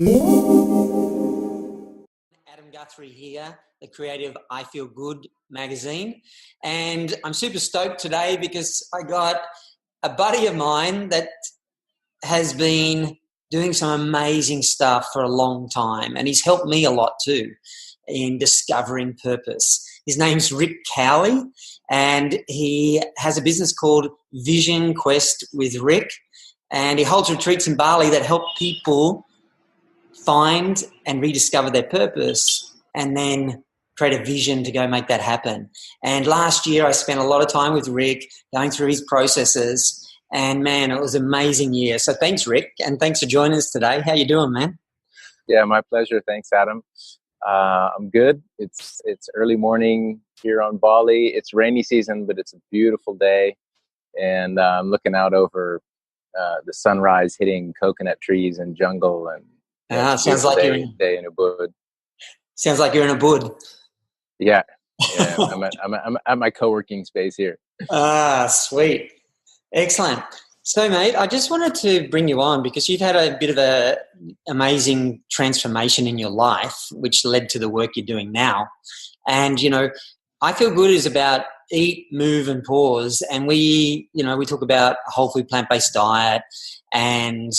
Adam Guthrie here, the creator of I Feel Good magazine. And I'm super stoked today because I got a buddy of mine that has been doing some amazing stuff for a long time. And he's helped me a lot too in discovering purpose. His name's Rick Cowley, and he has a business called VisionQuest with Rick. And he holds retreats in Bali that help people find and rediscover their purpose and then create a vision to go make that happen. And last year I spent a lot of time with Rick going through his processes, and man, it was an amazing year. So thanks, Rick, and thanks for joining us today. How you doing, man? Yeah, my pleasure. Thanks, Adam. I'm good. It's early morning here on Bali. It's rainy season, but it's a beautiful day, and I'm looking out over the sunrise hitting coconut trees and jungle, and sounds like you're day in Ubud. Sounds like you're in Ubud. Yeah. I'm at my co-working space here. Sweet, excellent. So, mate, I just wanted to bring you on because you've had a bit of a amazing transformation in your life, which led to the work you're doing now. And I Feel Good is about eat, move, and pause. And we talk about a whole food plant-based diet, and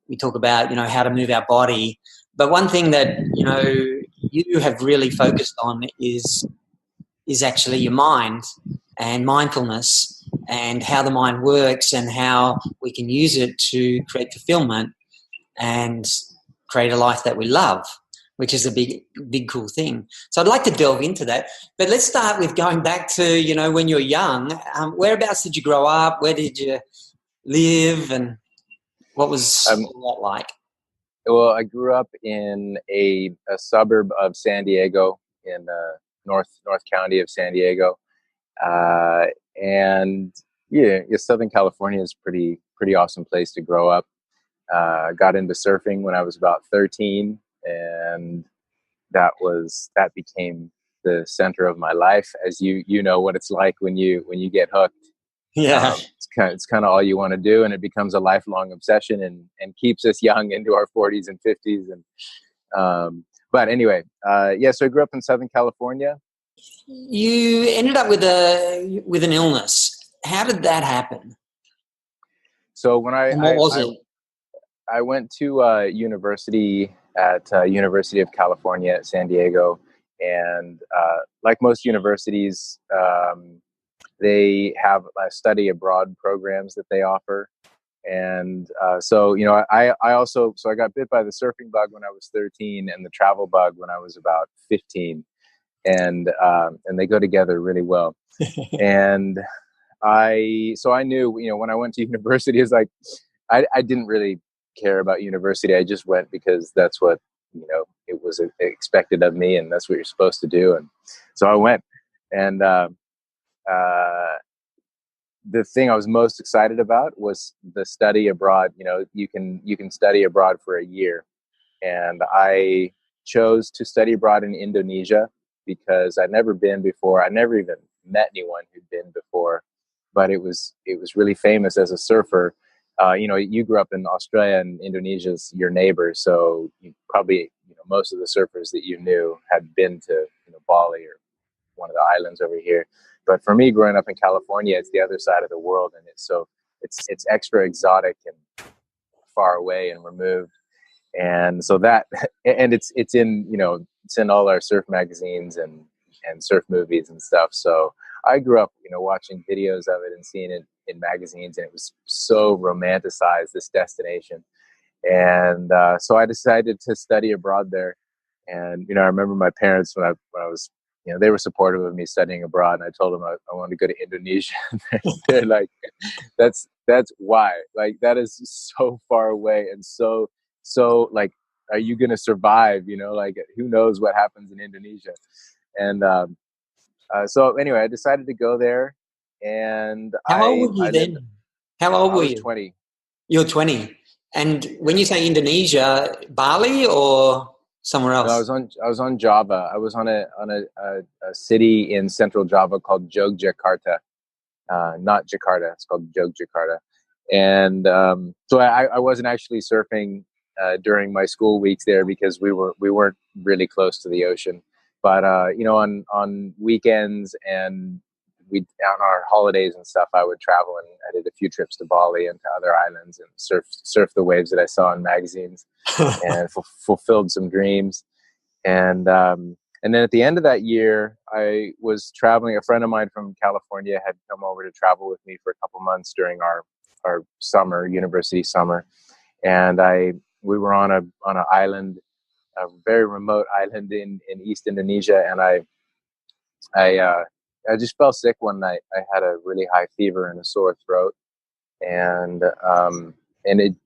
we talk about, how to move our body. But one thing that, you have really focused on is actually your mind and mindfulness and how the mind works and how we can use it to create fulfillment and create a life that we love, which is a big, cool thing. So I'd like to delve into that. But let's start with going back to, when you're young. Whereabouts did you grow up? Where did you live? And what was that like? Well, I grew up in a suburb of San Diego, in North County of San Diego, and Southern California is pretty awesome place to grow up. Got into surfing when I was about 13, and that became the center of my life. As you know what it's like when you get hooked. Yeah. It's kind of all you want to do, and it becomes a lifelong obsession and keeps us young into our 40s and 50s. And but anyway, so I grew up in Southern California. You ended up with an illness. How did that happen? So when I went to university at University of California at San Diego, and like most universities, they have study abroad programs that they offer. And so I got bit by the surfing bug when I was 13 and the travel bug when I was about 15. And they go together really well. And I knew, when I went to university, it's like, I didn't really care about university. I just went because that's what, it was expected of me, and that's what you're supposed to do. And so I went, and the thing I was most excited about was the study abroad. You can study abroad for a year, and I chose to study abroad in Indonesia because I'd never been before. I never even met anyone who'd been before, but it was really famous as a surfer. You grew up in Australia, and Indonesia's your neighbor, so you probably most of the surfers that you knew had been to Bali or one of the islands over here. But for me, growing up in California, it's the other side of the world, and it's extra exotic and far away and removed. And so that, and it's in all our surf magazines and surf movies and stuff. So I grew up, watching videos of it and seeing it in magazines, and it was so romanticized, this destination. And so I decided to study abroad there. And I remember my parents when I was, they were supportive of me studying abroad, and I told them I wanted to go to Indonesia. They're like, that's why, like, that is so far away, and so like, are you going to survive? Like, who knows what happens in Indonesia? And so anyway, I decided to go there. And how old were you then? How old were you? 20. You're 20. And when you say Indonesia, Bali or somewhere else? No, I was on Java. I was on a city in central Java called Yogyakarta. Not Jakarta. It's called Yogyakarta. And so I wasn't actually surfing during my school weeks there because we weren't really close to the ocean. But on weekends and on our holidays and stuff, I would travel, and I did a few trips to Bali and to other islands and surf the waves that I saw in magazines and fulfilled some dreams. And then at the end of that year, I was traveling. A friend of mine from California had come over to travel with me for a couple months during our summer, university summer. And we were on an island, a very remote island in East Indonesia. And I just fell sick one night. I had a really high fever and a sore throat, and it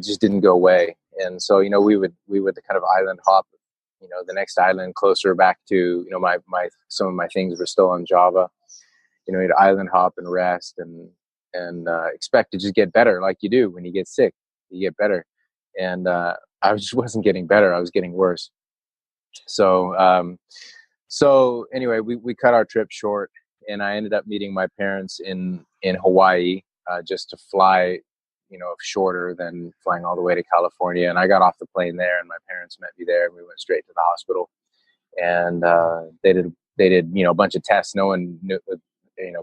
just didn't go away. And so, we would kind of island hop, the next island closer back to, some of my things were still on Java, you'd island hop and rest and expect to just get better like you do when you get sick. You get better. And I just wasn't getting better. I was getting worse. So anyway, we cut our trip short, and I ended up meeting my parents in Hawaii, just to fly, shorter than flying all the way to California. And I got off the plane there, and my parents met me there, and we went straight to the hospital. And they did a bunch of tests. No one knew,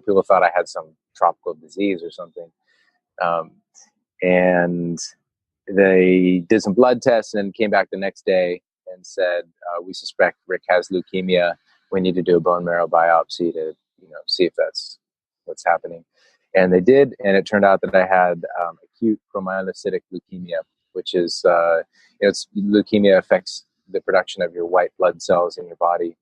people thought I had some tropical disease or something. And they did some blood tests and came back the next day and said, we suspect Rick has leukemia. We need to do a bone marrow biopsy to, see if that's what's happening. And they did, and it turned out that I had acute chromogenocytic leukemia, which is, leukemia affects the production of your white blood cells in your body.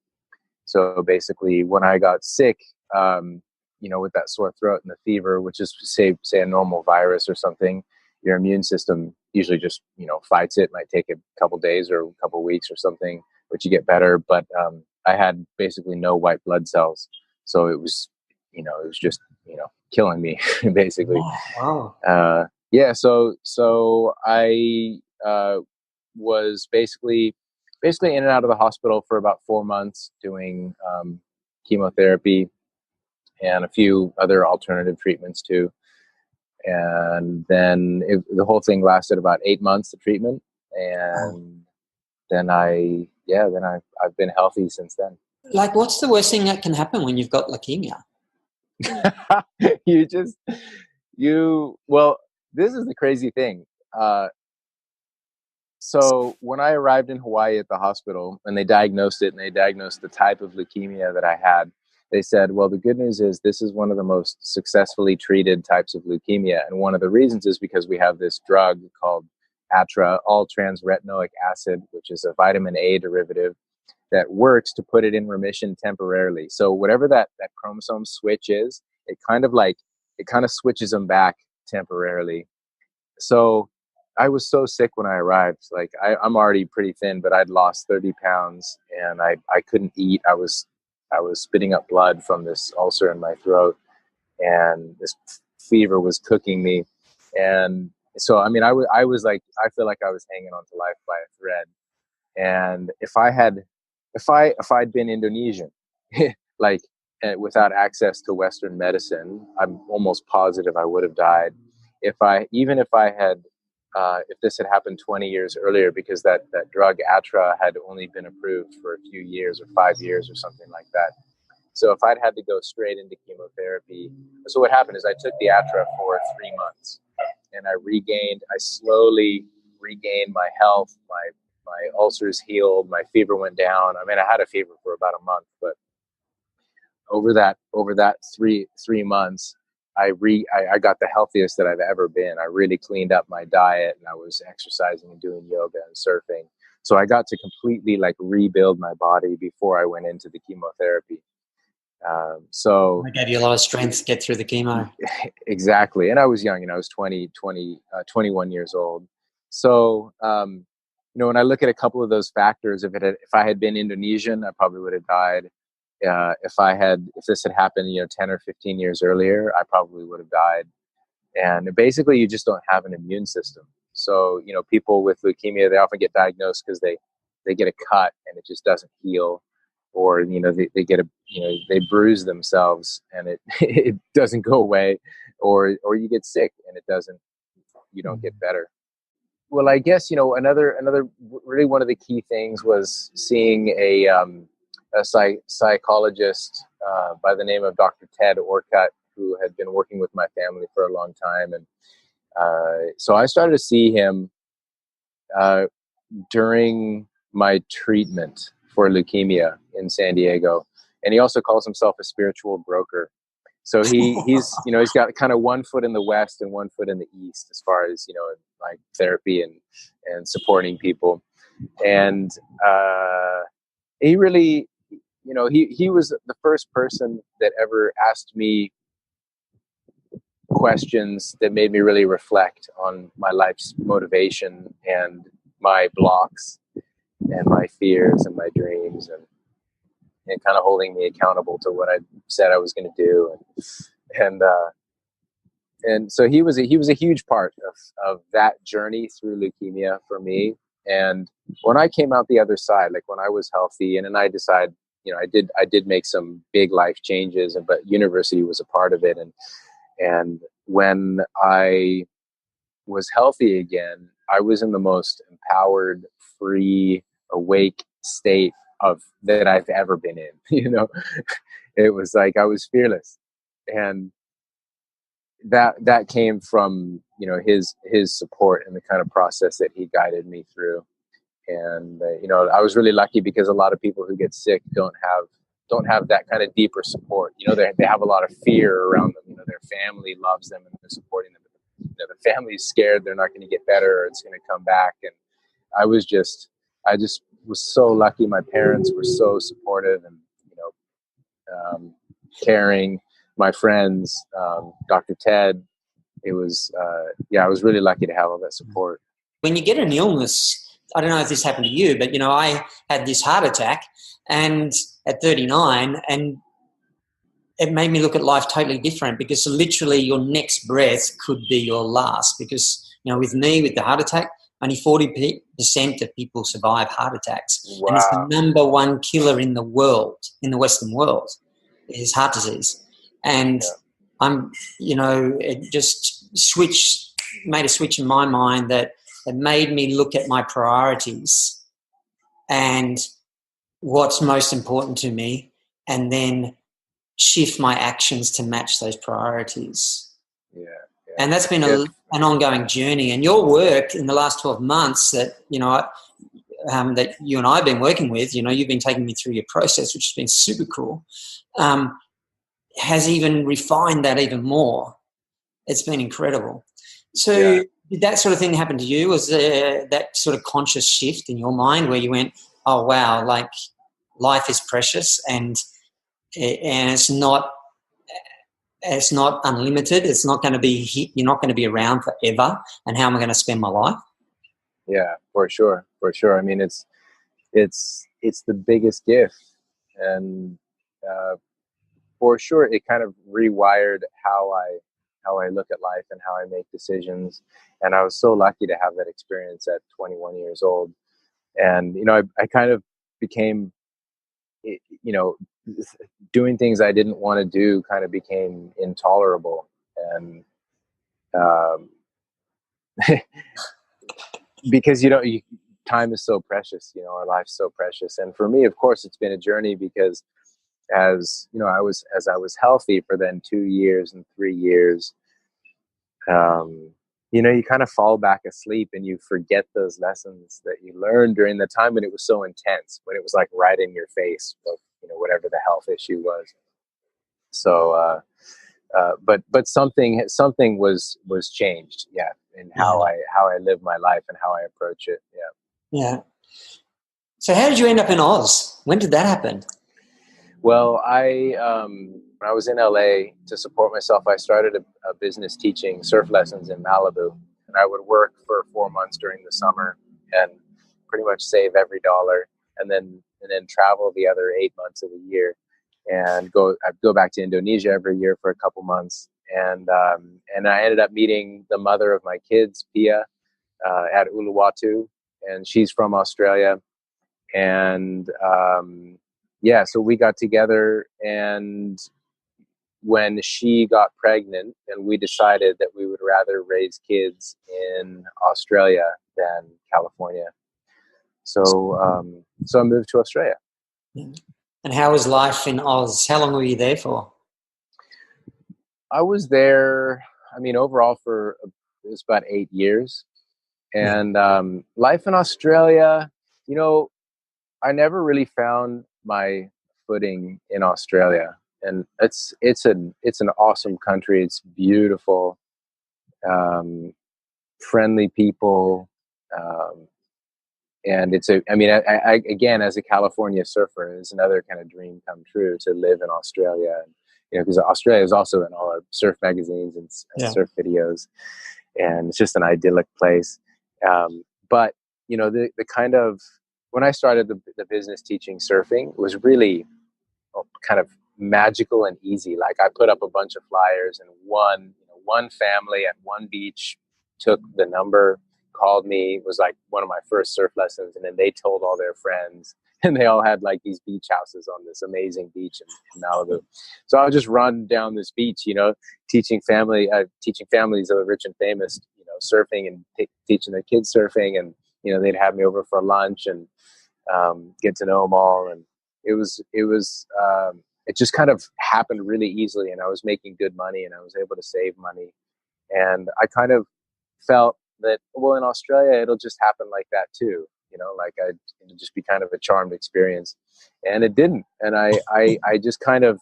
So basically, when I got sick, with that sore throat and the fever, which is say a normal virus or something, your immune system usually just, fights it. It might take a couple days or a couple weeks or something, but you get better. But I had basically no white blood cells. So it was, just, killing me, basically. Oh, wow. So I was basically in and out of the hospital for about 4 months doing chemotherapy and a few other alternative treatments too. And then the whole thing lasted about 8 months, the treatment. And then I've been healthy since then. Like, what's the worst thing that can happen when you've got leukemia? Well, this is the crazy thing. So when I arrived in Hawaii at the hospital and they diagnosed it, and they diagnosed the type of leukemia that I had, they said, well, the good news is this is one of the most successfully treated types of leukemia. And one of the reasons is because we have this drug called ATRA, all-trans-retinoic acid, which is a vitamin A derivative that works to put it in remission temporarily. So whatever that chromosome switch is, it kind of switches them back temporarily. So I was so sick when I arrived. Like I'm already pretty thin, but I'd lost 30 pounds and I couldn't eat. I was spitting up blood from this ulcer in my throat, and this fever was cooking me. And so, I mean, I was like, I feel like I was hanging on to life by a thread. And if I'd been Indonesian, like without access to Western medicine, I'm almost positive I would have died. If this had happened 20 years earlier, because that drug ATRA had only been approved for a few years or 5 years or something like that. So if I'd had to go straight into chemotherapy, so what happened is I took the ATRA for 3 months, and I slowly regained my health. My ulcers healed, my fever went down. I mean, I had a fever for about a month, but over that three months, I got the healthiest that I've ever been. I really cleaned up my diet, and I was exercising and doing yoga and surfing. So I got to completely like rebuild my body before I went into the chemotherapy. So it gave you a lot of strength to get through the chemo. Exactly. And I was young, I was 21 years old. So, when I look at a couple of those factors, if I had been Indonesian, I probably would have died. If this had happened, 10 or 15 years earlier, I probably would have died. And basically you just don't have an immune system. So, people with leukemia, they often get diagnosed because they get a cut and it just doesn't heal, or, they get they bruise themselves and it doesn't go away, or you get sick and you don't get better. well, I guess, another really one of the key things was seeing a psychologist by the name of Dr. Ted Orcutt, who had been working with my family for a long time. And so I started to see him during my treatment for leukemia in San Diego. And he also calls himself a spiritual broker. So he's got kind of one foot in the West and one foot in the East as far as, like therapy and supporting people. And he really, he was the first person that ever asked me questions that made me really reflect on my life's motivation and my blocks and my fears and my dreams, and kind of holding me accountable to what I said I was going to do. And so he was a huge part of that journey through leukemia for me. And when I came out the other side, like when I was healthy, and then I decided, I did make some big life changes, but university was a part of it. And when I was healthy again, I was in the most empowered, free, awake state of that I've ever been in. It was like I was fearless, and that came from his support and the kind of process that he guided me through. And I was really lucky, because a lot of people who get sick don't have that kind of deeper support. They have a lot of fear around them. Their family loves them and they're supporting them. The family's scared they're not going to get better, or it's going to come back. And I just was so lucky. My parents were so supportive and caring. My friends, Dr. Ted. It was I was really lucky to have all that support. When you get an illness, I don't know if this happened to you, but I had this heart attack, and at 39, and it made me look at life totally different, because literally your next breath could be your last. Because with me, with the heart attack, only 40% of people survive heart attacks. Wow. And it's the number one killer in the world, in the Western world, is heart disease. And it just made a switch in my mind that it made me look at my priorities and what's most important to me, and then shift my actions to match those priorities. Yeah. And that's been an ongoing journey. And your work in the last 12 months that that you and I have been working with, you've been taking me through your process, which has been super cool, has even refined that even more. It's been incredible. So did that sort of thing happen to you? Was there that sort of conscious shift in your mind where you went, oh, wow, like life is precious and it's not unlimited. It's not going to be hit. You're not going to be around forever. And how am I going to spend my life? Yeah, for sure. I mean, it's the biggest gift, and for sure, it kind of rewired how I look at life and how I make decisions. And I was so lucky to have that experience at 21 years old. And I kind of became, doing things I didn't want to do kind of became intolerable. And because time is so precious, our life's so precious. And for me, of course, it's been a journey, because as I was healthy for then 2 years and 3 years, you kind of fall back asleep and you forget those lessons that you learned during the time when it was so intense, when it was like right in your face, whatever the health issue was. So, but something was changed, in how I live my life and how I approach it. Yeah. So how did you end up in Oz? When did that happen? Well, when I was in LA to support myself, I started a business teaching surf lessons in Malibu, and I would work for 4 months during the summer and pretty much save every dollar, and then travel the other 8 months of the year, and I'd go back to Indonesia every year for a couple months, and I ended up meeting the mother of my kids, Pia, at Uluwatu, and she's from Australia, and so we got together, and when she got pregnant, and we decided that we would rather raise kids in Australia than California. So I moved to Australia. And how was life in Oz? How long were you there for? I was there, I mean, overall it was about 8 years. And life in Australia, you know, I never really found my footing in Australia. And it's an awesome country. It's beautiful, friendly people. And I again, as a California surfer, it's another kind of dream come true to live in Australia. And, you know, because Australia is also in all our surf magazines and surf videos, and it's just an idyllic place. But you know, the kind of, when I started the business teaching surfing, it was really kind of magical and easy. Like, I put up a bunch of flyers, and one family at one beach took the number, called me. It was like one of my first surf lessons, and then they told all their friends, and they all had like these beach houses on this amazing beach in Malibu. So I would just run down this beach, you know, teaching families of the rich and famous, you know, surfing, and teaching their kids surfing. And, you know, they'd have me over for lunch and get to know them all. And it just kind of happened really easily, and I was making good money, and I was able to save money. And I kind of felt that, well, in Australia, it'll just happen like that too. You know, like it'll just be kind of a charmed experience. And it didn't. And I just kind of,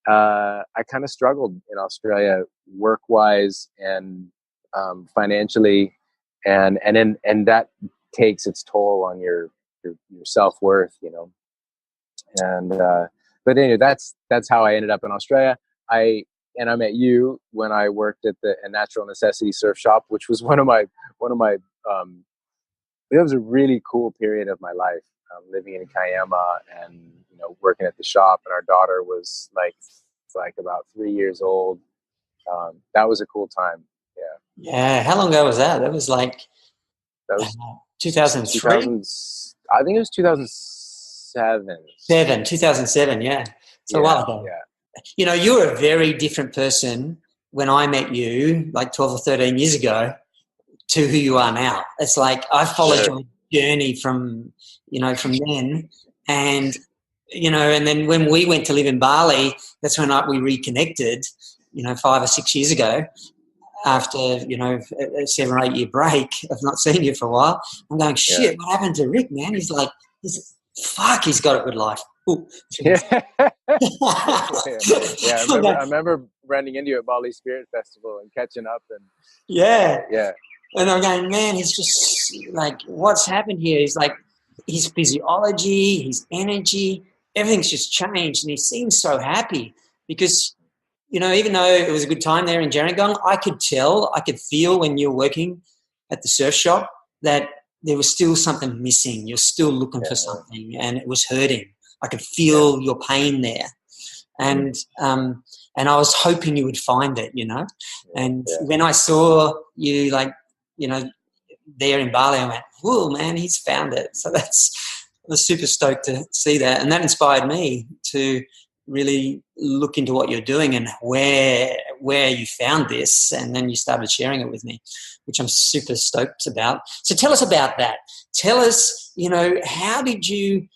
I kind of struggled in Australia, work-wise and financially. And that takes its toll on your self-worth, you know. And, but anyway, that's how I ended up in Australia. I met you when I worked at a Natural Necessity surf shop, which was one of my it was a really cool period of my life, living in Kiama and, you know, working at the shop. And our daughter was like about 3 years old. That was a cool time. Yeah. Yeah. How long ago was that? That was 2003? I think it was 2007. 2007, yeah. So a while ago. Yeah. You know, you were a very different person when I met you, like 12 or 13 years ago, to who you are now. It's like I followed your journey from then. And, you know, and then when we went to live in Bali, that's when we reconnected, you know, 5 or 6 years ago, after, you know, a 7 or 8 year break of not seeing you for a while. I'm going, shit, what happened to Rick, man? He's like, he's got a good life. Yeah. I remember running into you at Bali Spirit Festival and catching up. And yeah. Yeah. And I'm going, man, he's just like, what's happened here? He's like, his physiology, his energy, everything's just changed. And he seems so happy because, you know, even though it was a good time there in Gerringong, I could feel when you were working at the surf shop that there was still something missing. You're still looking for something, and it was hurting. I could feel your pain there. And I was hoping you would find it, you know. And when I saw you, like, you know, there in Bali, I went, whoa, man, he's found it. So I was super stoked to see that. And that inspired me to really look into what you're doing and where you found this. And then you started sharing it with me, which I'm super stoked about. So tell us about that. Tell us, you know, how did you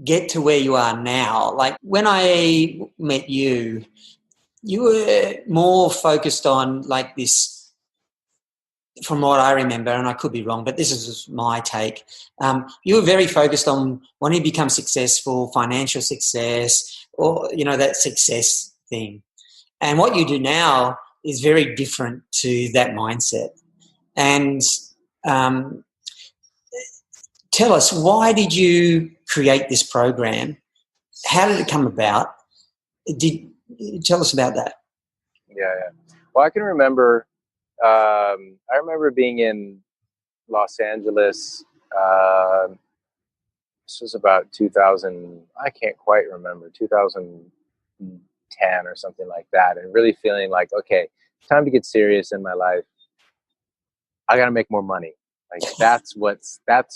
get to where you are now? Like, when I met you, you were more focused on like this, from what I remember, and I could be wrong, but this is my take. You were very focused on wanting to become successful, financial success, or, you know, that success thing. And what you do now is very different to that mindset. And tell us, why did you create this program? How did it come about? Tell us about that. Yeah. Well, I can remember. I remember being in Los Angeles. This was about 2000. I can't quite remember, 2010 or something like that, and really feeling like, okay, time to get serious in my life. I got to make more money. Like, that's what's going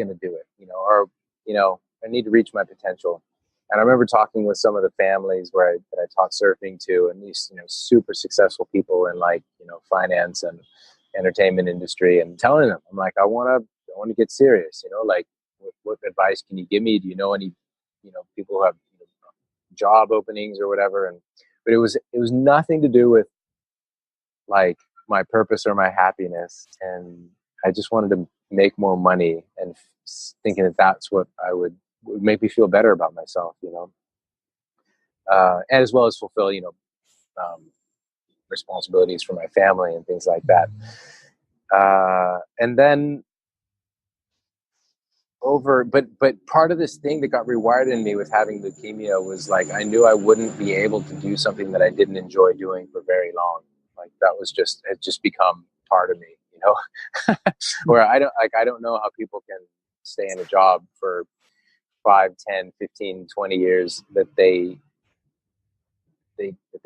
to do it, you know. Or, you know, I need to reach my potential. And I remember talking with some of the families that I taught surfing to, and these, super successful people in finance and entertainment industry, and telling them, I'm like, I want to get serious, like what advice can you give me? Do you know any, people who have job openings or whatever? But it was nothing to do with like my purpose or my happiness. And I just wanted to make more money, and thinking that that's what would make me feel better about myself, as well as fulfill, responsibilities for my family and things like that. And then but part of this thing that got rewired in me with having leukemia was like, I knew I wouldn't be able to do something that I didn't enjoy doing for very long. Like that was had just become part of me, where I don't know how people can stay in a job for 5, 10, 15, 20 years that they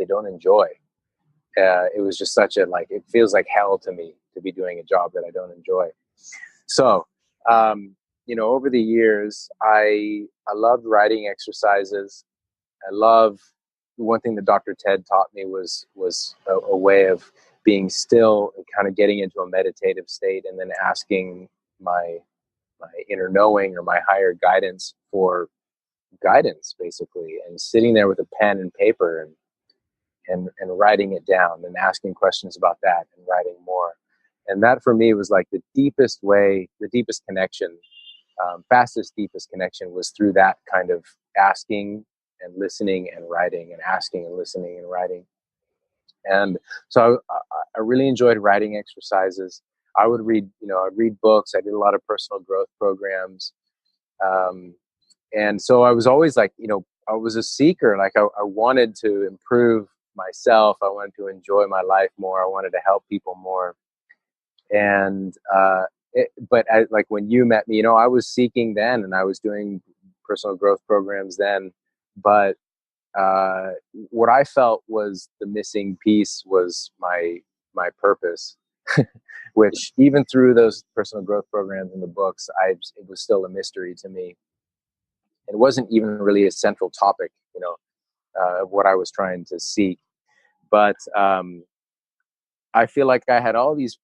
don't enjoy. It was just such it feels like hell to me to be doing a job that I don't enjoy. So, over the years, I loved writing exercises. One thing that Dr. Ted taught me was a way of being still and kind of getting into a meditative state, and then asking my inner knowing or my higher guidance for guidance, basically, and sitting there with a pen and paper and writing it down and asking questions about that and writing more. And that for me was like the deepest connection, fastest, deepest connection was through that kind of asking and listening and writing, and asking and listening and writing. And so I really enjoyed writing exercises. I would read books. I did a lot of personal growth programs. And so I was always like, I was a seeker. Like I wanted to improve myself. I wanted to enjoy my life more. I wanted to help people more. And, like when you met me, I was seeking then, and I was doing personal growth programs then. But what I felt was the missing piece was my purpose, which even through those personal growth programs and the books, it was still a mystery to me. It wasn't even really a central topic, of what I was trying to seek. But I feel like I had all these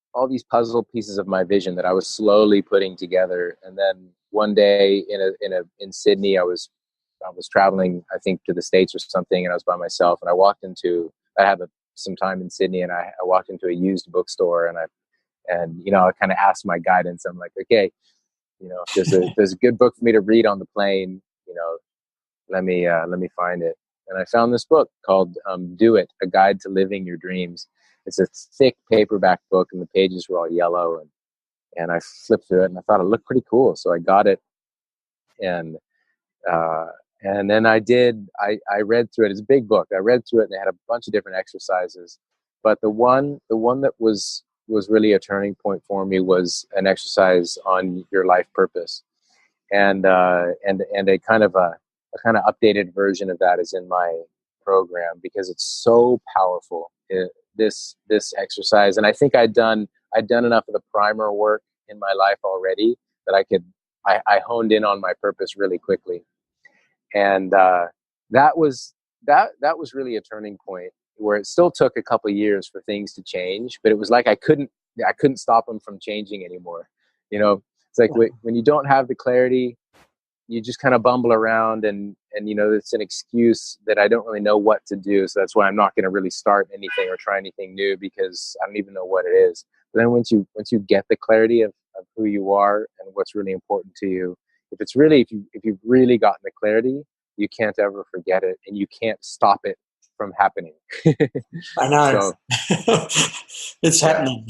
puzzle pieces of my vision that I was slowly putting together. And then one day in Sydney, I was traveling, I think, to the States or something, and I was by myself. And I had some time in Sydney, and I walked into a used bookstore, and I kind of asked my guidance. I'm like, okay, if there's a good book for me to read on the plane, let me find it. And I found this book called Do It, A Guide to Living Your Dreams. It's a thick paperback book, and the pages were all yellow, and I flipped through it, and I thought it looked pretty cool. So I got it, and then I read through it. It's a big book. I read through it, and they had a bunch of different exercises. But the one that was really a turning point for me was an exercise on your life purpose. And a kind of updated version of that is in my program, because it's so powerful. This exercise, and I think I'd done enough of the primer work in my life already that I honed in on my purpose really quickly. And that was really a turning point, where it still took a couple of years for things to change, but it was like I couldn't stop them from changing anymore. It's like when you don't have the clarity, you just kind of bumble around, and it's an excuse that I don't really know what to do. So that's why I'm not going to really start anything or try anything new, because I don't even know what it is. But then once you get the clarity of who you are and what's really important to you, if you've really gotten the clarity, you can't ever forget it, and you can't stop it from happening. I know. So, it's happening.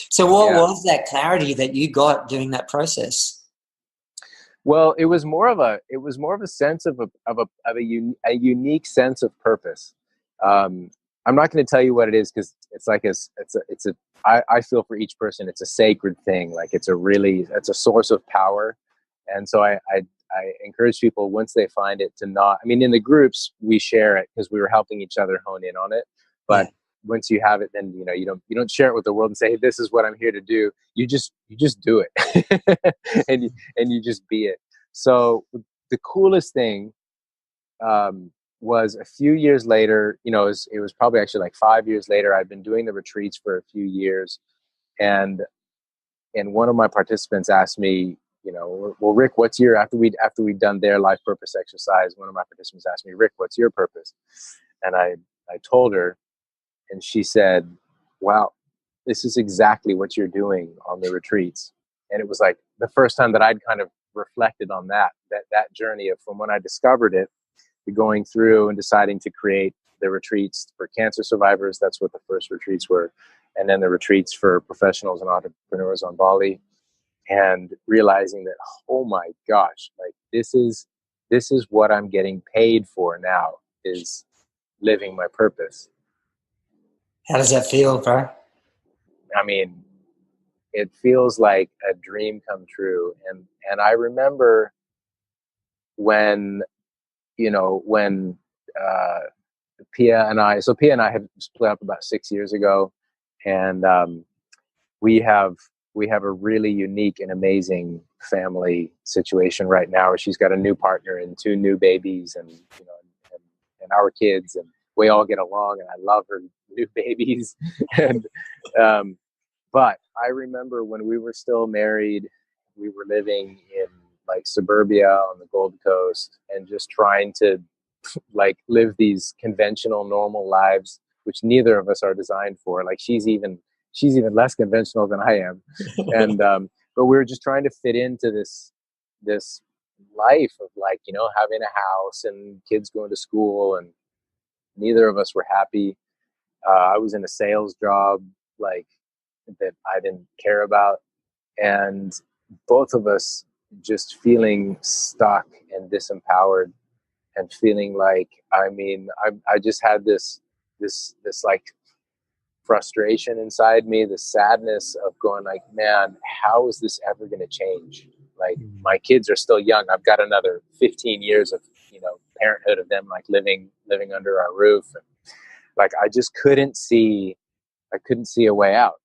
So what was that clarity that you got during that process? Well, it was more of a sense of a unique sense of purpose. I'm not going to tell you what it is, because it's like I feel for each person it's a sacred thing. Like it's a source of power, and so I encourage people, once they find it, to not. I mean, in the groups we share it because we were helping each other hone in on it, but. Yeah. Once you have it, then you don't share it with the world and say, hey, this is what I'm here to do. You just do it, and you just be it. So the coolest thing was a few years later. It was probably actually like 5 years later. I'd been doing the retreats for a few years, and one of my participants asked me, well, Rick, what's your, after we'd done their life purpose exercise, one of my participants asked me, Rick, what's your purpose? And I told her, and she said, wow, this is exactly what you're doing on the retreats. And it was like the first time that I'd kind of reflected on that journey of from when I discovered it to going through and deciding to create the retreats for cancer survivors. That's what the first retreats were. And then the retreats for professionals and entrepreneurs on Bali. And realizing that, oh my gosh, like this is what I'm getting paid for now, is living my purpose. How does that feel, bro? I mean, it feels like a dream come true. And I remember when Pia and I have split up about 6 years ago, and we have a really unique and amazing family situation right now, where she's got a new partner and 2 new babies, and our kids, and we all get along, and I love her new babies. And but I remember when we were still married, we were living in like suburbia on the Gold Coast, and just trying to like live these conventional, normal lives, which neither of us are designed for. Like she's even less conventional than I am. And but we were just trying to fit into this life of like, having a house and kids going to school, and neither of us were happy. I was in a sales job like that I didn't care about, and both of us just feeling stuck and disempowered, and feeling like, I just had this like frustration inside me, the sadness of going like, man, how is this ever going to change? Like my kids are still young. I've got another 15 years of, parenthood of them, like living under our roof. And like, I just couldn't see a way out.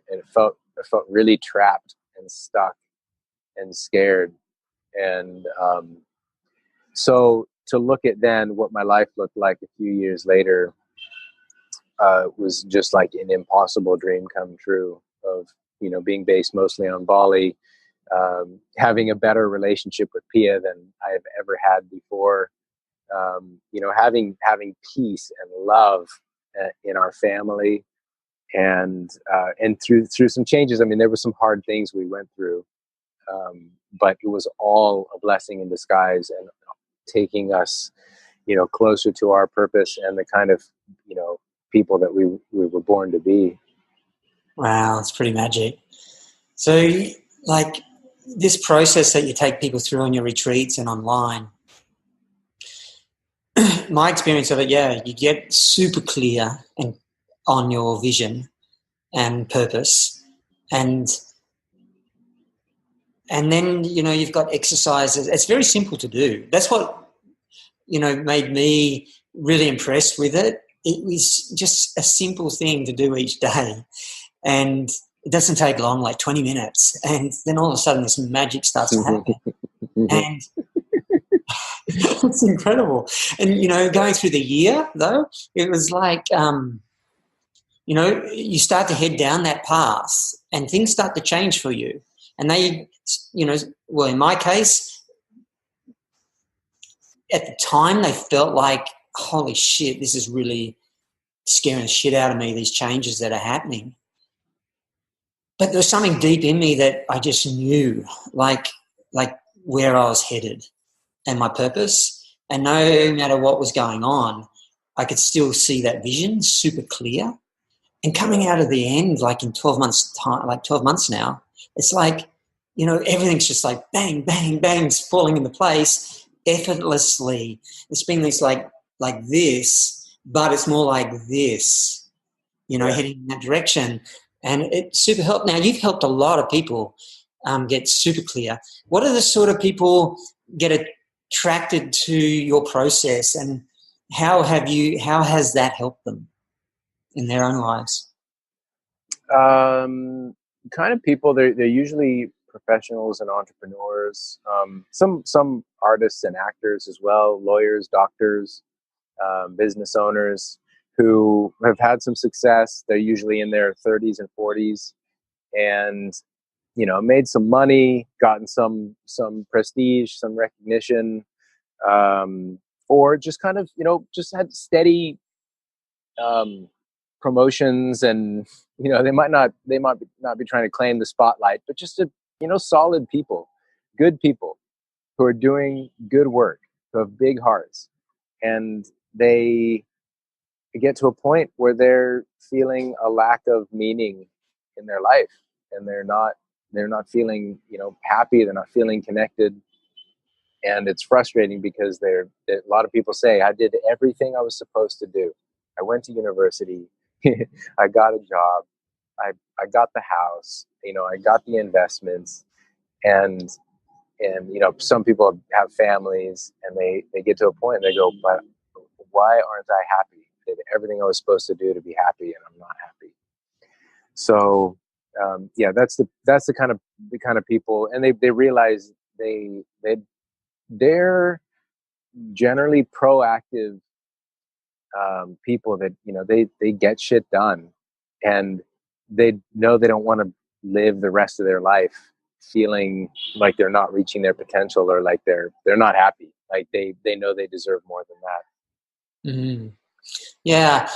And it felt really trapped and stuck and scared. And, so to look at then what my life looked like a few years later, was just like an impossible dream come true of, being based mostly on Bali, having a better relationship with Pia than I have ever had before, having peace and love in our family, and through some changes. I mean, there were some hard things we went through, but it was all a blessing in disguise, and taking us, closer to our purpose and the kind of, people that we were born to be. Wow, it's pretty magic. So, like, this process that you take people through on your retreats and online, my experience of it, you get super clear and on your vision and purpose, and then you've got exercises. It's very simple to do. That's what made me really impressed with it. It was just a simple thing to do each day, and it doesn't take long, like 20 minutes, and then all of a sudden this magic starts to happen. And it's incredible. And going through the year though, it was like you start to head down that path, and things start to change for you. And they, well, in my case, at the time they felt like, holy shit, this is really scaring the shit out of me, these changes that are happening. But there was something deep in me that I just knew, like where I was headed and my purpose. And no matter what was going on, I could still see that vision super clear. And coming out of the end, like in 12 months time, like 12 months now, it's like, everything's just like bang, bang, bang, falling into place effortlessly. It's been this like this, but it's more like this, heading in that direction. And it super helped. Now, you've helped a lot of people get super clear. What are the sort of people get attracted to your process, and how has that helped them in their own lives? Kind of people, they're usually professionals and entrepreneurs, some artists and actors as well, lawyers, doctors, business owners who have had some success. They're usually in their 30s and 40s, and made some money, gotten some prestige, some recognition, or just kind of just had steady promotions, and they might not be trying to claim the spotlight, but just solid people, good people who are doing good work, who have big hearts, and they get to a point where they're feeling a lack of meaning in their life, and they're not feeling happy, they're not feeling connected. And it's frustrating because a lot of people say, I did everything I was supposed to do. I went to university, I got a job, I got the house, I got the investments, and some people have families, and they get to a point and they go, but why aren't I happy? I did everything I was supposed to do to be happy, and I'm not happy. So that's the kind of people, and they realize they're generally proactive people that they get shit done, and they know they don't want to live the rest of their life feeling like they're not reaching their potential, or like they're not happy. Like they know they deserve more than that. Mm-hmm. Yeah.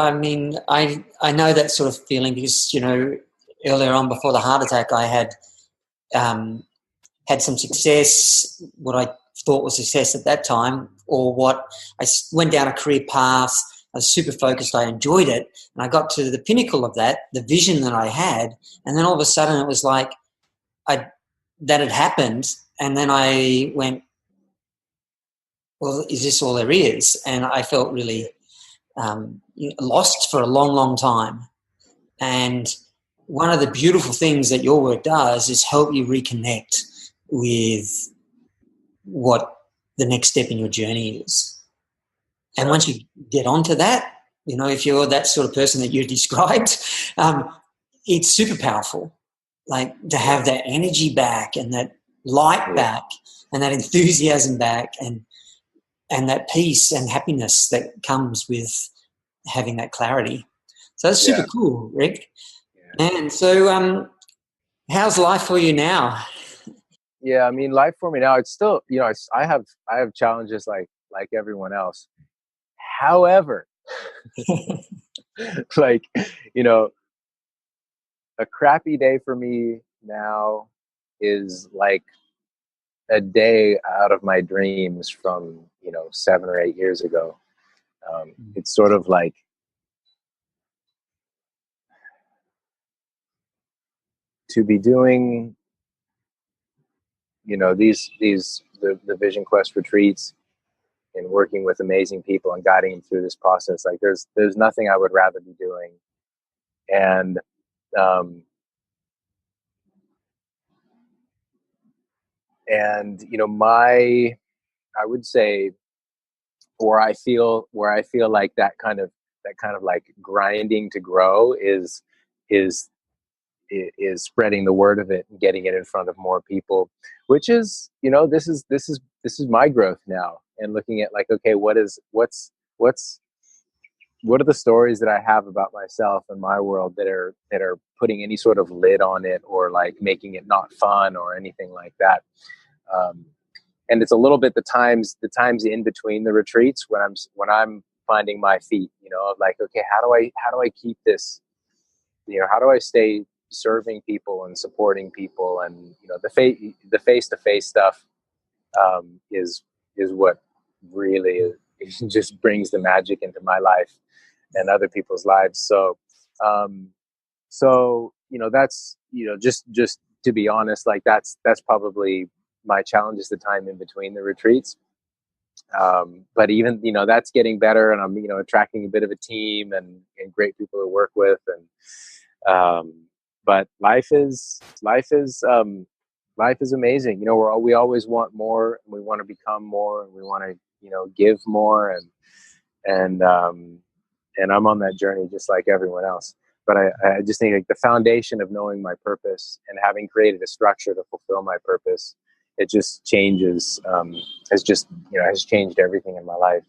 I mean, I know that sort of feeling because earlier on before the heart attack, I had some success, what I thought was success at that time, or what I went down a career path. I was super focused. I enjoyed it, and I got to the pinnacle of that, the vision that I had, and then all of a sudden it was like that had happened, and then I went, well, is this all there is? And I felt really lost for a long, long time. And one of the beautiful things that your work does is help you reconnect with what the next step in your journey is. And once you get onto that, if you're that sort of person that you described, it's super powerful. Like to have that energy back, and that light back, and that enthusiasm back, and that peace and happiness that comes with having that clarity. So that's super cool, Rick. Yeah. And so how's life for you now? Yeah, I mean, life for me now, it's still, I have challenges like everyone else. However, like, a crappy day for me now is like a day out of my dreams from, 7 or 8 years ago. It's sort of like, to be doing, the VisionQuest retreats, and working with amazing people and guiding them through this process. Like there's nothing I would rather be doing. And, I would say where I feel like that kind of like grinding to grow is spreading the word of it and getting it in front of more people, which is, this is my growth now, and looking at like, okay, what are the stories that I have about myself and my world that are putting any sort of lid on it, or like making it not fun or anything like that. And it's a little bit the times in between the retreats when I'm finding my feet, of like, okay, how do I keep this, how do I stay serving people and supporting people, and the face-to-face stuff is what really just brings the magic into my life and other people's lives. So that's, just to be honest, like that's probably my challenge, is the time in between the retreats. But even, that's getting better, and I'm, attracting a bit of a team and great people to work with. And, but life is amazing. We always want more, and we want to become more, and we want to, give more. And I'm on that journey just like everyone else. But I just think like the foundation of knowing my purpose and having created a structure to fulfill my purpose, it just changes, has changed everything in my life.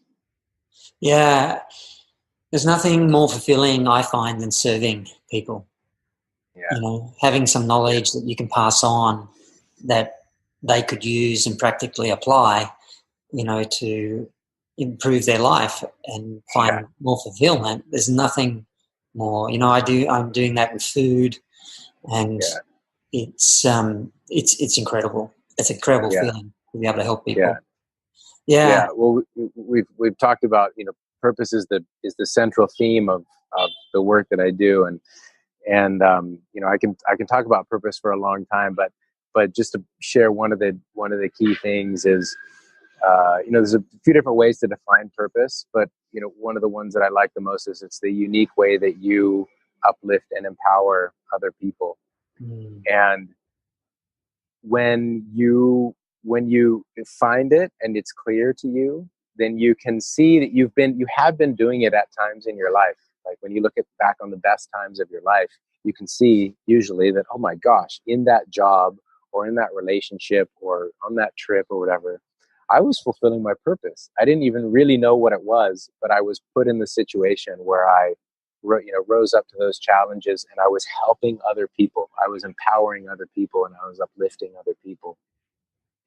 Yeah. There's nothing more fulfilling, I find, than serving people. Yeah. Having some knowledge that you can pass on that they could use and practically apply, to improve their life and find more fulfillment. There's nothing more. I'm doing that with food, and it's incredible. It's an incredible feeling to be able to help people. Yeah. Well, we've talked about, purpose is the central theme of the work that I do, and I can talk about purpose for a long time, but just to share one of the key things is, there's a few different ways to define purpose, but one of the ones that I like the most is it's the unique way that you uplift and empower other people. And when you find it and it's clear to you, then you can see that you have been doing it at times in your life. Like when you look back on the best times of your life, you can see usually that, oh my gosh, in that job or in that relationship or on that trip or whatever, I was fulfilling my purpose. I didn't even really know what it was, but I was put in the situation where I rose up to those challenges, and I was helping other people. I was empowering other people, and I was uplifting other people.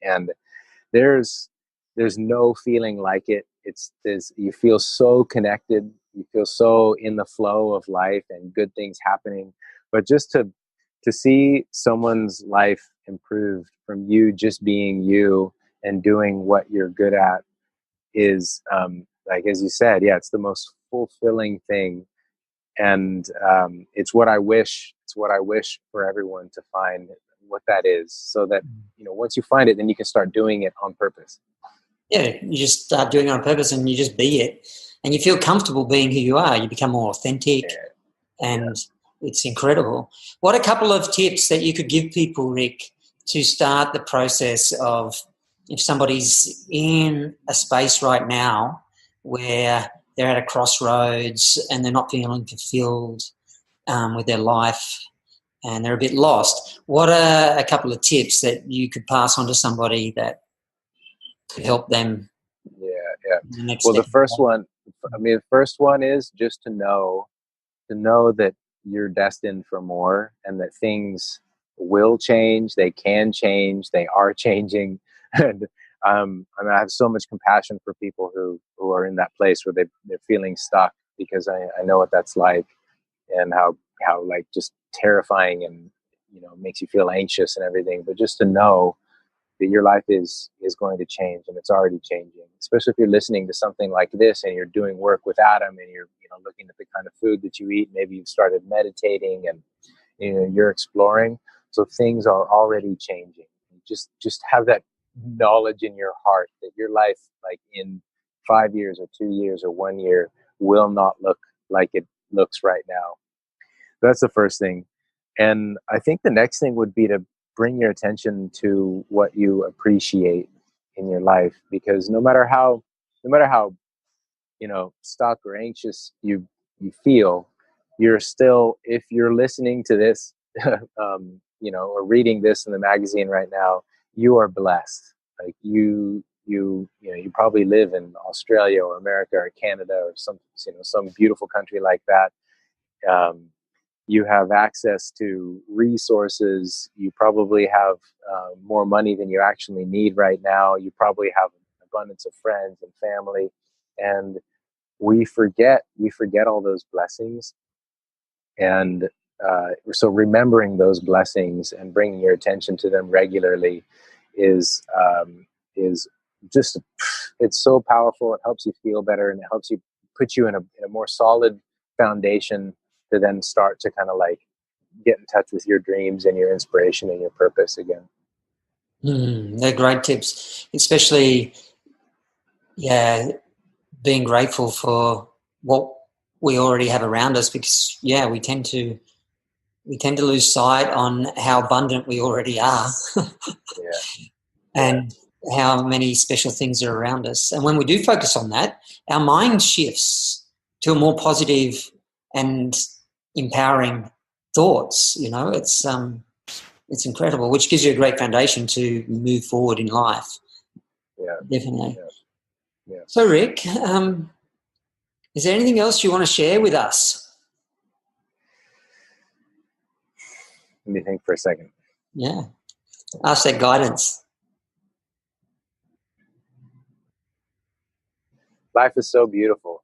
And there's no feeling like it. You feel so connected. You feel so in the flow of life and good things happening. But just to see someone's life improved from you just being you and doing what you're good at is, like as you said, it's the most fulfilling thing. And it's what I wish for everyone to find what that is, so that once you find it, then you can start doing it on purpose. Yeah, you just start doing it on purpose, and you just be it, and you feel comfortable being who you are. You become more authentic, and it's incredible. What a couple of tips that you could give people, Rick, to start the process of, if somebody's in a space right now where they're at a crossroads and they're not feeling fulfilled with their life and they're a bit lost, what are a couple of tips that you could pass on to somebody that could help them? Well, the first one is just to know that you're destined for more, and that things will change. They can change. They are changing. And I have so much compassion for people who are in that place where they're feeling stuck, because I know what that's like, and how like just terrifying, and makes you feel anxious and everything. But just to know that your life is going to change, and it's already changing. Especially if you're listening to something like this and you're doing work with Adam, and you're looking at the kind of food that you eat. Maybe you've started meditating, and you're exploring. So things are already changing. Just have that knowledge in your heart that your life, like in 5 years or 2 years or 1 year, will not look like it looks right now. That's the first thing. And I think the next thing would be to bring your attention to what you appreciate in your life, because no matter how stuck or anxious you feel, you're still, if you're listening to this or reading this in the magazine right now, you are blessed. Like you probably live in Australia or America or Canada or some beautiful country like that. You have access to resources. You probably have more money than you actually need right now. You probably have an abundance of friends and family, and we forget all those blessings. And so remembering those blessings and bringing your attention to them regularly is just, it's so powerful. It helps you feel better, and it helps you put you in a more solid foundation to then start to kind of like get in touch with your dreams and your inspiration and your purpose again. They're great tips, especially being grateful for what we already have around us, because we tend to lose sight on how abundant we already are. And how many special things are around us. And when we do focus on that, our mind shifts to a more positive and empowering thoughts. It's incredible, which gives you a great foundation to move forward in life. Yeah, definitely. Yeah. So, Rick, is there anything else you want to share with us? Let me think for a second. Yeah, ask that guidance. Life is so beautiful.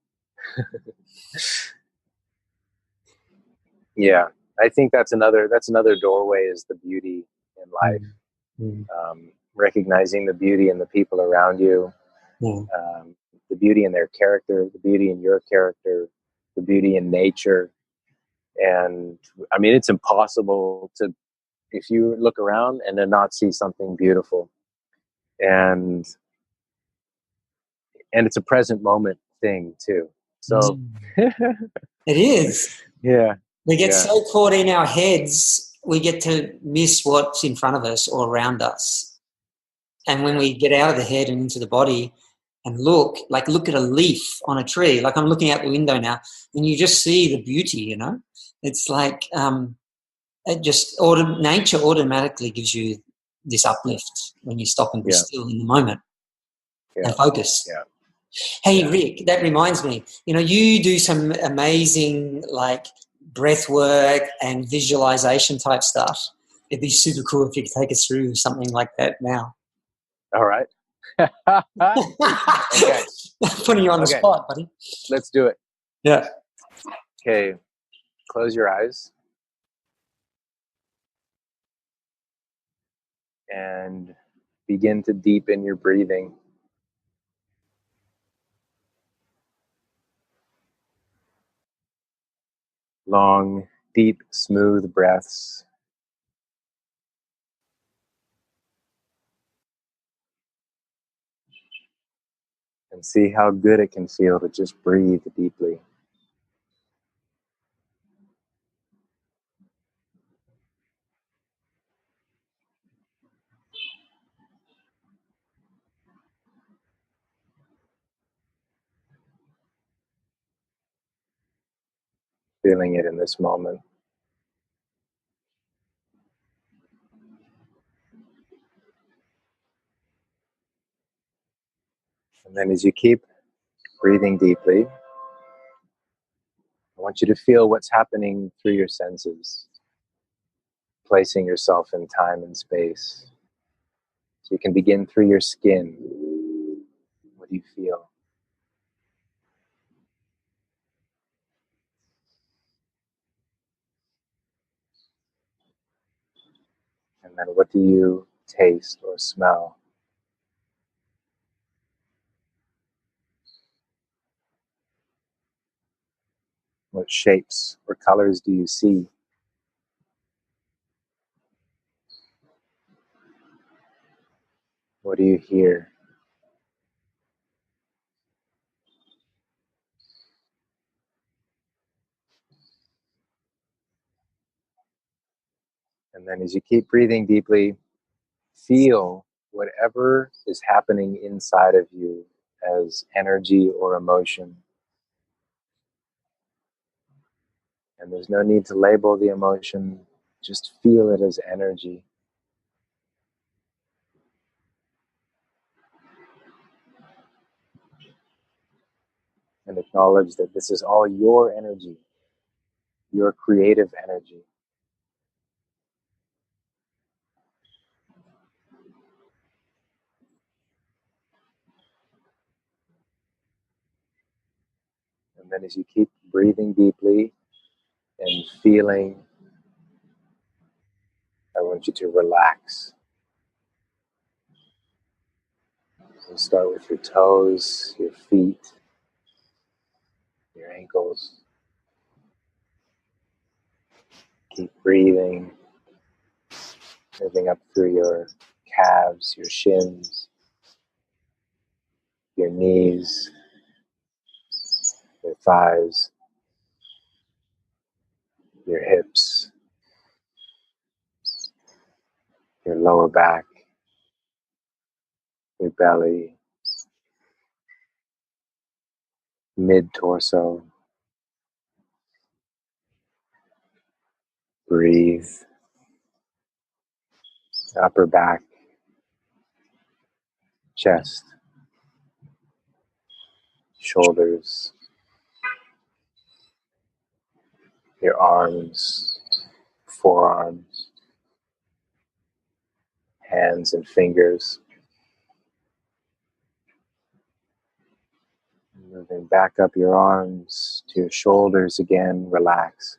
Yeah, I think that's another doorway, is the beauty in life. Recognizing the beauty in the people around you, the beauty in their character, the beauty in your character, the beauty in nature. And I mean, it's impossible if you look around and then not see something beautiful. And it's a present moment thing too. So it is. Yeah. We get so caught in our heads, we get to miss what's in front of us or around us. And when we get out of the head and into the body and look at a leaf on a tree, like I'm looking out the window now, and you just see the beauty, It's like nature automatically gives you this uplift when you stop and be still in the moment and focus. Yeah. Hey, Rick, that reminds me, you do some amazing breath work and visualization type stuff. It'd be super cool if you could take us through something like that now. All right. Okay. Putting you on the spot, buddy. Let's do it. Yeah. Okay. Close your eyes. And begin to deepen your breathing. Long, deep, smooth breaths. And see how good it can feel to just breathe deeply. Feeling it in this moment. And then as you keep breathing deeply, I want you to feel what's happening through your senses, placing yourself in time and space. So you can begin through your skin. What do you feel? And then what do you taste or smell? What shapes or colors do you see? What do you hear? And then as you keep breathing deeply, feel whatever is happening inside of you as energy or emotion. And there's no need to label the emotion, just feel it as energy. And acknowledge that this is all your energy, your creative energy. And then as you keep breathing deeply and feeling, I want you to relax. We'll start with your toes, your feet, your ankles. Keep breathing, moving up through your calves, your shins, your knees, your thighs, your hips, your lower back, your belly, mid-torso, breathe. Upper back, chest, shoulders, your arms, forearms, hands and fingers. Moving back up your arms to your shoulders again, relax.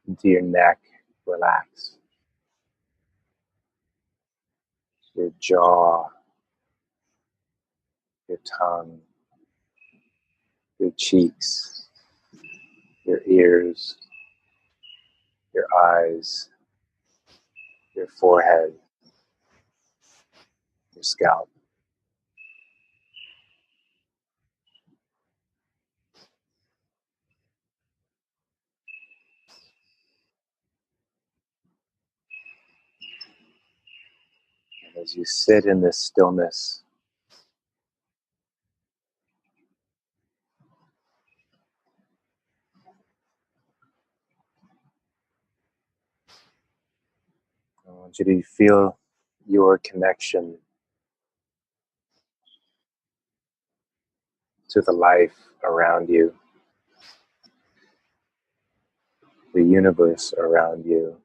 Into your neck, relax. Your jaw, your tongue, your cheeks, your ears, your eyes, your forehead, your scalp. And as you sit in this stillness, I want you to feel your connection to the life around you, the universe around you,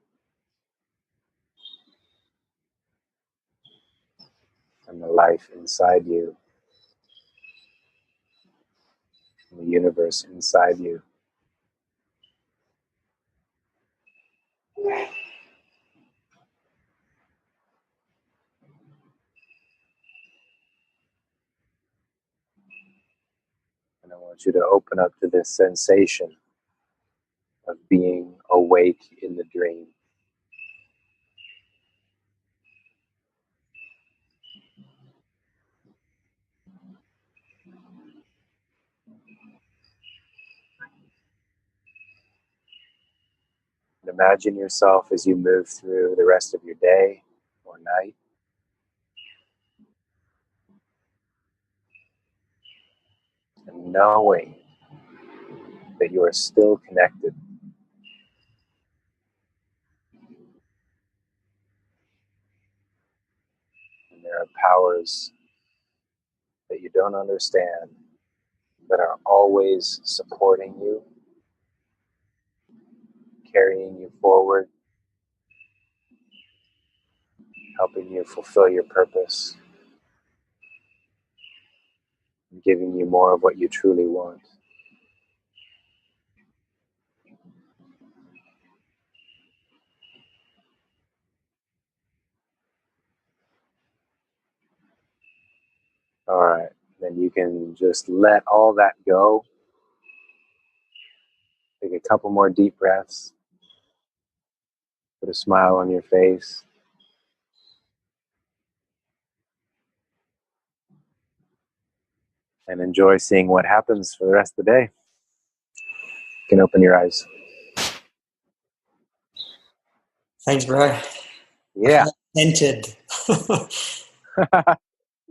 and the life inside you, and the universe inside you. And I want you to open up to this sensation of being awake in the dream. And imagine yourself as you move through the rest of your day or night. And knowing that you are still connected. And there are powers that you don't understand that are always supporting you, carrying you forward, helping you fulfill your purpose, and giving you more of what you truly want. All right, then you can just let all that go. Take a couple more deep breaths. Put a smile on your face. And enjoy seeing what happens for the rest of the day. You can open your eyes. Thanks, bro. Yeah. Centered.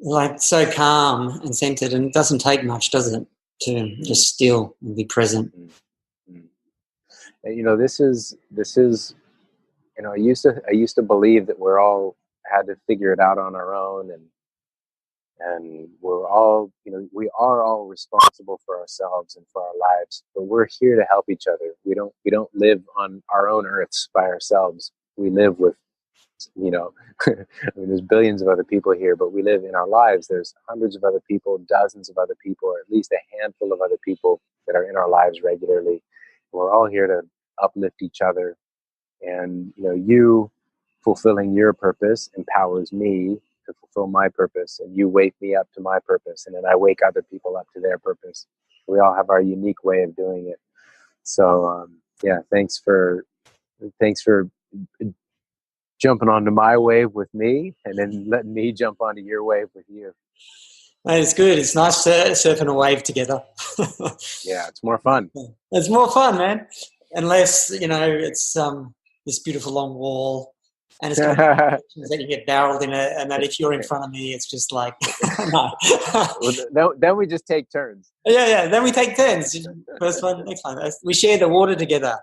Like so calm and centered, and it doesn't take much, does it, to just still and be present. And, this is I used to believe that we're all had to figure it out on our own, and we're all, we are all responsible for ourselves and for our lives, but we're here to help each other. We don't live on our own earths by ourselves. We live with, there's billions of other people here, but we live in our lives. There's hundreds of other people, dozens of other people, or at least a handful of other people that are in our lives regularly. And we're all here to uplift each other. And, you fulfilling your purpose empowers me to fulfill my purpose. And you wake me up to my purpose. And then I wake other people up to their purpose. We all have our unique way of doing it. So, thanks for jumping onto my wave with me, and then letting me jump onto your wave with you. It's good. It's nice surfing a wave together. Yeah, it's more fun. It's more fun, man. Unless, it's this beautiful long wall And it's got questions that you get barreled in it, and that if you're in front of me, it's just like, no. Well, then we just take turns. Yeah. Then we take turns. First one, next one. We share the water together.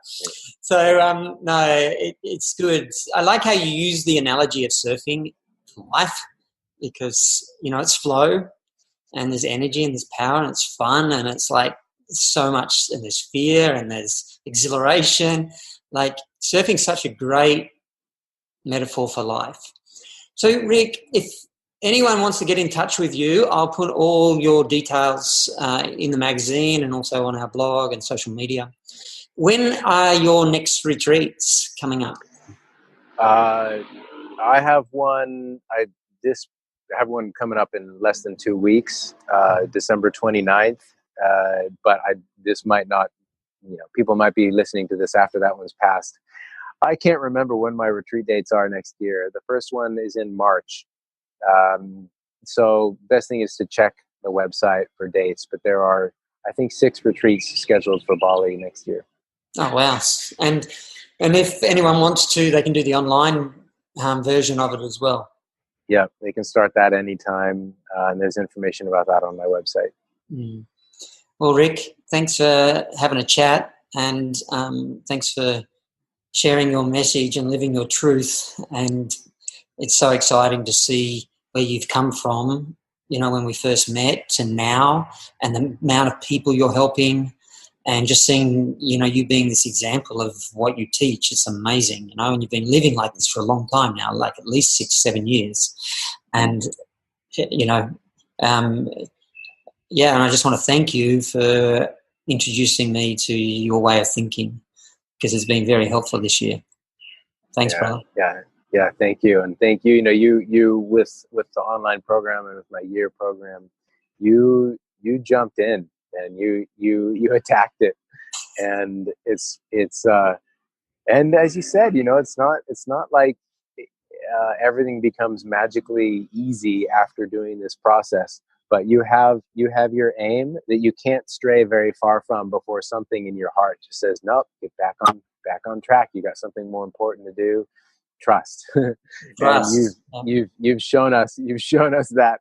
So, no, it's good. I like how you use the analogy of surfing for life because, it's flow and there's energy and there's power and it's fun and it's like so much, and there's fear and there's exhilaration. Like surfing's such a great metaphor for life. So, Rick, if anyone wants to get in touch with you, I'll put all your details in the magazine and also on our blog and social media. When are your next retreats coming up? I have one. I have one coming up in less than 2 weeks, December 29th. But this might not. People might be listening to this after that one's passed. I can't remember when my retreat dates are next year. The first one is in March. So best thing is to check the website for dates. But there are, I think, 6 retreats scheduled for Bali next year. Oh, wow. And if anyone wants to, they can do the online version of it as well. Yeah, they can start that anytime. And there's information about that on my website. Mm. Well, Rick, thanks for having a chat, and thanks for sharing your message and living your truth. And it's so exciting to see where you've come from, when we first met to now, and the amount of people you're helping, and just seeing, you being this example of what you teach. It's amazing, and you've been living like this for a long time now, like at least 6-7 years. And, and I just want to thank you for introducing me to your way of thinking, because it's been very helpful this year. Thanks, brother. Yeah. Thank you. And thank you. You with the online program and with my year program, you jumped in and you attacked it. And it's and as you said, it's not like everything becomes magically easy after doing this process. But you have your aim that you can't stray very far from before something in your heart just says, nope, get back on track. You got something more important to do. Trust. Trust. And you've shown us that.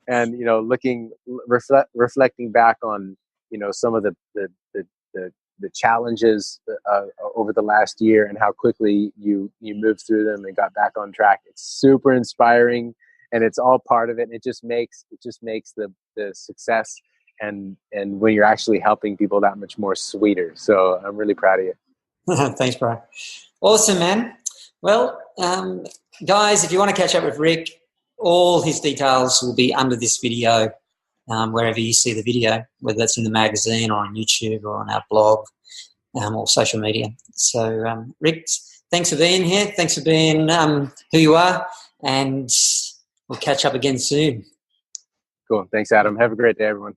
And reflecting back on some of the challenges over the last year and how quickly you moved through them and got back on track. It's super inspiring. And it's all part of it. And it just makes the success and when you're actually helping people that much more sweeter. So I'm really proud of you. Thanks, bro. Awesome, man. Well, guys, if you want to catch up with Rick, all his details will be under this video, wherever you see the video, whether that's in the magazine or on YouTube or on our blog or social media. So, Rick, thanks for being here. Thanks for being who you are. And we'll catch up again soon. Cool. Thanks, Adam. Have a great day, everyone.